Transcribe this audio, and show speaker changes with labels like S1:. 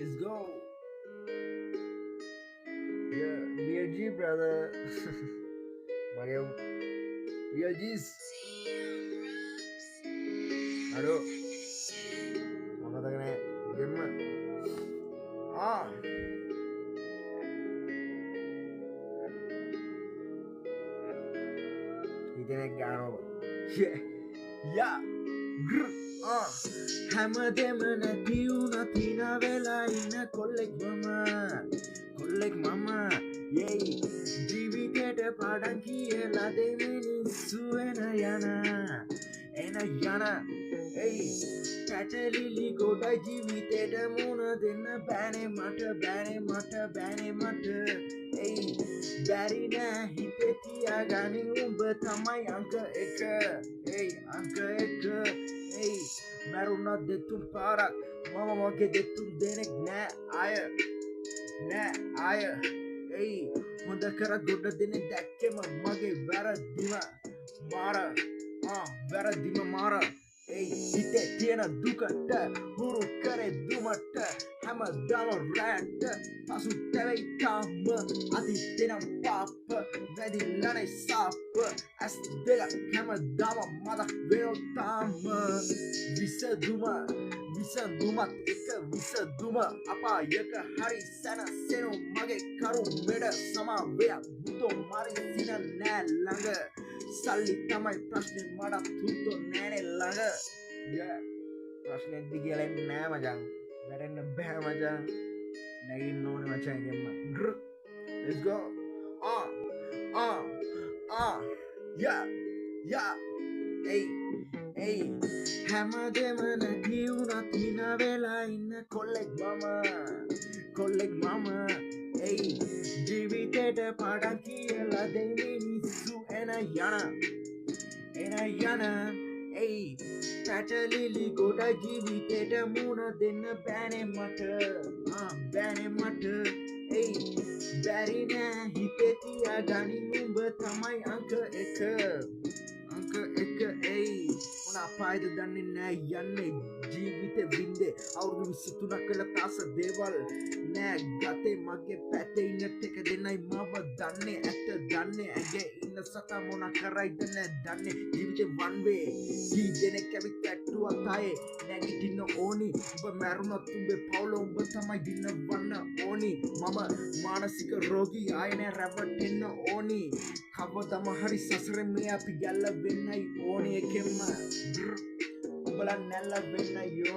S1: Let's go. Yeah, BLG brother. Mario. BLGs. Aduh. Mana tangannya? Game. Ah. Ini naik gano. Yeah. Yeah. Grr. Ah. හැමදෙම නැති වුණ තින වෙලා ඉන්න කොල්ලෙක් මම යයි ජීවිතේට පාඩම් කියලා දෙමිනිස්සු එන යන එයි පැටලිලි ගොඩ ජීවිතේට මුණ දෙන්න බෑනේ මට එයි බැරි නෑ හිතේ තියාගනින් උඹ තමයි අංක 1 එයි අංක 1 එයි මැරුණා දෙතුන් පාරක් මම වගේ දෙතුන් දෙනෙක් නෑ අය එයි හොඳ කර ගොඩ දෙනෙක් දැක්කෙම මගේ වැරදිම මාර එයි හිතේ තියෙන දුකට හුරු කරේ දුමට හැමදාම රැට පසු තැවෙයි තාම අතිතෙනම් පාප වැදිලානේ සාප ඇස් දෙක හැමදාම මතක් වෙනෝ තාම විසඳුමත් එක විසඳුම අපායක හරි සැනසෙනු මගේ කරුමෙට සමාවයක් බුතෝ මරි සින නෑ ළඟ සල්ලි තමයි ප්‍රශ්නේ මට තුත්තෝ නෑනේ ළඟ ප්‍රශ්නේ දිගලෙන් නෑ මචං වැටෙන්න බෑ මචං නැගින්න ඕනේ මචං ගෙම්ම let's go yeah Hey, හැමදෙම නැති වුණ තින වෙලා ඉන්න කොල්ලෙක් මම එයි ජීවිතේට පාඩම් කියලා දෙමිනිස්සු එන යන එයි පැටලිලි ගොඩ ජීවිතේට මුණ දෙන්න බෑනේ මට එයි බැරි නෑ හිතේ තියාගනින් උඹ තමයි අංක 1 එයි මොන අපායද දන්නේ නෑ යන්නේ ජීවිතේ වින්දේ අවුරුදු 23ක් වෙලා තාස දේවල් නෑ ගතේ මගේ පැත්තේ ඉන්න ටෙක දෙන්නයි මම දන්නේ ඇත්ත දන්නේ ඇගේ ඉන්න සතා මොන කරයිද නෑ දන්නේ ජීවිතේ one way කී දෙනෙක් ඇවිත් ඇට්ටුවක් ආයේ නැගිටින්න ඕනි ඔබ මැරුණොත් උඹේ පවුල උඹ තමයි දිනවන්න ඕනි මම මානසික රෝගී ආයේ නෑ රැවටෙන්න ඕනි කවදම හරි සසරේ මේ අපි ගැල්ල වෙන්නයි ඕනි එකෙන්ම උඹලා නැල්ල වෙන්න යෝනි